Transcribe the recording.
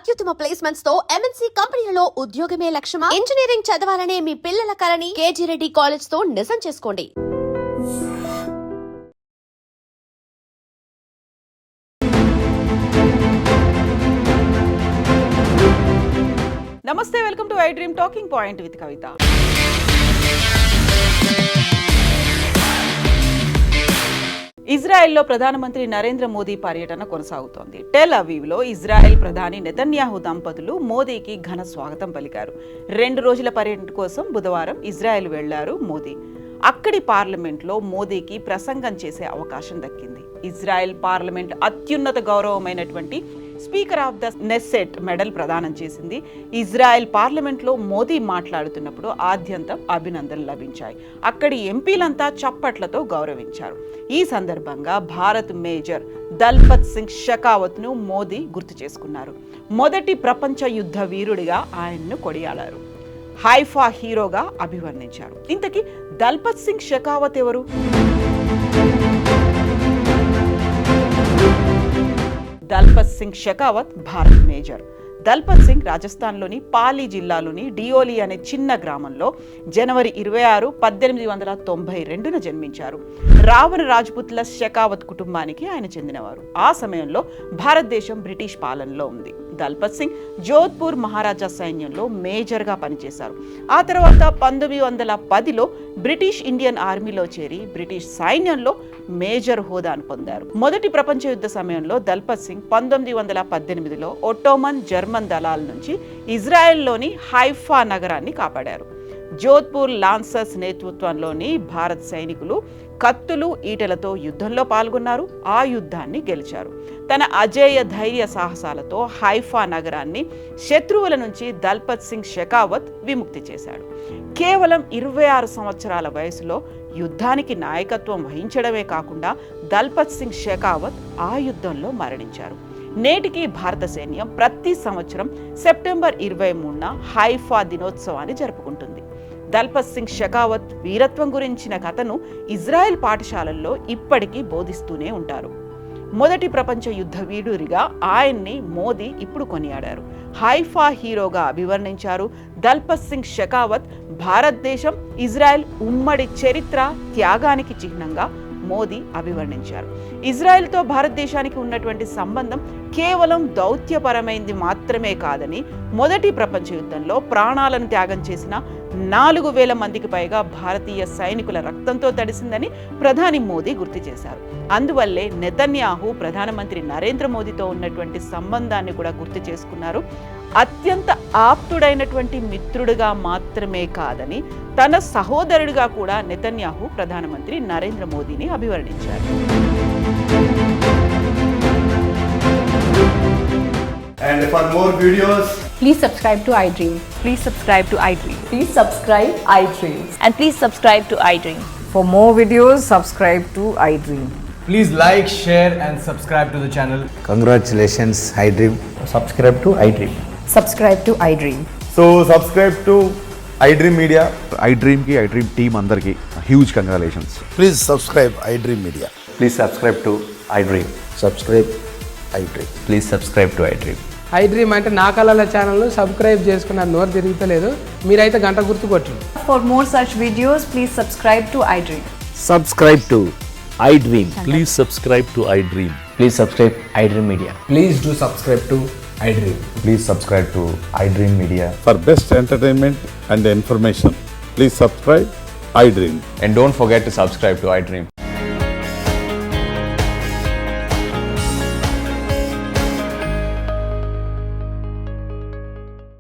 అత్యుత్తమ ప్లేస్మెంట్స్ తో ఎంఎన్సీ కంపెనీలలో ఉద్యోగమే లక్ష్యమా? ఇంజనీరింగ్ చదవాలనే మీ పిల్లల కలని కేజీ రెడ్డి కాలేజ్ తో నిజం చేసుకోండి. నమస్తే, welcome to I dream talking point with Kavitha. ఇజ్రాయెల్లో ప్రధానమంత్రి నరేంద్ర మోదీ పర్యటన కొనసాగుతోంది. టెల్ అవీవ్లో ఇజ్రాయెల్ ప్రధాని నెతన్యాహు దంపతులు మోదీకి ఘన స్వాగతం పలికారు. 2 రోజుల పర్యటన కోసం బుధవారం ఇజ్రాయెల్ వెళ్లారు మోదీ. అక్కడి పార్లమెంట్లో మోదీకి ప్రసంగం చేసే అవకాశం దక్కింది. ఇజ్రాయెల్ పార్లమెంట్ అత్యున్నత గౌరవమైనటువంటి స్పీకర్ ఆఫ్ ద నెస్సెట్ మెడల్ ప్రదానం చేసింది. ఇజ్రాయెల్ పార్లమెంట్లో మోదీ మాట్లాడుతున్నప్పుడు ఆద్యంతం అభినందనలు లభించాయి. అక్కడి ఎంపీలంతా చప్పట్లతో గౌరవించారు. ఈ సందర్భంగా భారత్ మేజర్ దల్పత్ సింగ్ షెకావత్ ను మోదీ గుర్తు చేసుకున్నారు. మొదటి ప్రపంచ యుద్ధ వీరుడిగా ఆయన్ను కొనియాడారు. హైఫా హీరోగా అభివర్ణించారు. ఇంతకీ దల్పత్ సింగ్ షెకావత్ ఎవరు? దల్పత్ సింగ్ షెకావత్ భారత్ మేజర్. దల్పత్ సింగ్ రాజస్థాన్లోని పాలి జిల్లాలోని డియోలి అనే చిన్న గ్రామంలో జనవరి 26, 1892న జన్మించారు. రావణ రాజ్పుత్ల షెకావత్ కుటుంబానికి ఆయన చెందినవారు. ఆ సమయంలో భారతదేశం బ్రిటిష్ పాలనలో ఉంది. దల్పత్ సింగ్ జోధ్పూర్ మహారాజా సైన్యంలో మేజర్గా పనిచేశారు. ఆ తర్వాత 1910లో బ్రిటిష్ ఇండియన్ ఆర్మీలో చేరి బ్రిటిష్ సైన్యంలో మేజర్ హోదాను పొందారు. మొదటి ప్రపంచ యుద్ధ సమయంలో దల్పత్ సింగ్ 1918లో ఒట్టోమన్ జర్మన్ దళాల నుంచి ఇజ్రాయెల్లోని హైఫా నగరాన్ని కాపాడారు. జోధ్పూర్ లాన్సర్స్ నేతృత్వంలోని భారత్ సైనికులు కత్తులు, ఈటెలతో యుద్ధంలో పాల్గొన్నారు. ఆ యుద్ధాన్ని గెలిచారు. తన అజేయ ధైర్య సాహసాలతో హైఫా నగరాన్ని శత్రువుల నుంచి దల్పత్ సింగ్ షెకావత్ విముక్తి చేశాడు. కేవలం 26 సంవత్సరాల వయసులో యుద్ధానికి నాయకత్వం వహించడమే కాకుండా దల్పత్ సింగ్ షెకావత్ ఆ యుద్ధంలో మరణించారు. నేటికి భారత సైన్యం ప్రతి సంవత్సరం సెప్టెంబర్ 23న హైఫా దినోత్సవాన్ని జరుపుకుంటుంది. దల్పత్ సింగ్ షెకావత్ వీరత్వం గురించిన కథను ఇజ్రాయెల్ పాఠశాలల్లో ఇప్పటికీ బోధిస్తూనే ఉంటారు. మొదటి ప్రపంచ యుద్ధ వీరుడిగా ఆయన్ని మోదీ ఇప్పుడు కొనియాడారు. హైఫా హీరోగా అభివర్ణించారు. దల్పత్ సింగ్ షెకావత్ భారతదేశం, ఇజ్రాయెల్ ఉమ్మడి చరిత్ర, త్యాగానికి చిహ్నంగా మోదీ అభివర్ణించారు. ఇజ్రాయెల్తో భారతదేశానికి ఉన్నటువంటి సంబంధం కేవలం దౌత్యపరమైంది మాత్రమే కాదని, మొదటి ప్రపంచ యుద్ధంలో ప్రాణాలను త్యాగం చేసిన 4000 మందికి పైగా భారతీయ సైనికుల రక్తంతో తడిసిందని ప్రధాని మోదీ గుర్తు చేశారు. అందువల్లే నెతన్యాహు ప్రధానమంత్రి నరేంద్ర మోదీతో ఉన్నటువంటి సంబంధాన్ని కూడా గుర్తు చేసుకున్నారు. అత్యంత ఆప్తుడైనటువంటి మిత్రుడిగా మాత్రమే కాదని, తన సహోదరుడిగా కూడా నెతన్యాహు ప్రధానమంత్రి నరేంద్ర మోదీని అభివర్ణించారు. And for more videos, please subscribe to iDream. Please subscribe to iDream. Please subscribe iDream. And please subscribe to iDream. For more videos, subscribe to iDream. Please like, share and subscribe to the channel. Congratulations, iDream. Subscribe to iDream. Subscribe to iDream. so subscribe to iDream Media. iDream team andarki huge congratulations. Please subscribe iDream Media. Please subscribe to iDream. Subscribe iDream. Please subscribe to iDream. iDream అంటే నా కళల ఛానల్ను subscribe చేసుకున్న నోరు తిరుగుతలేదు, మీరైతే గంట గుర్తు కొట్టండి. For more such videos, please subscribe to iDream. Subscribe to iDream. Please subscribe to iDream. Please subscribe iDream Media. Please do subscribe to iDream. Please subscribe to iDream Media. For best entertainment and information, please subscribe iDream. And don't forget to subscribe to iDream.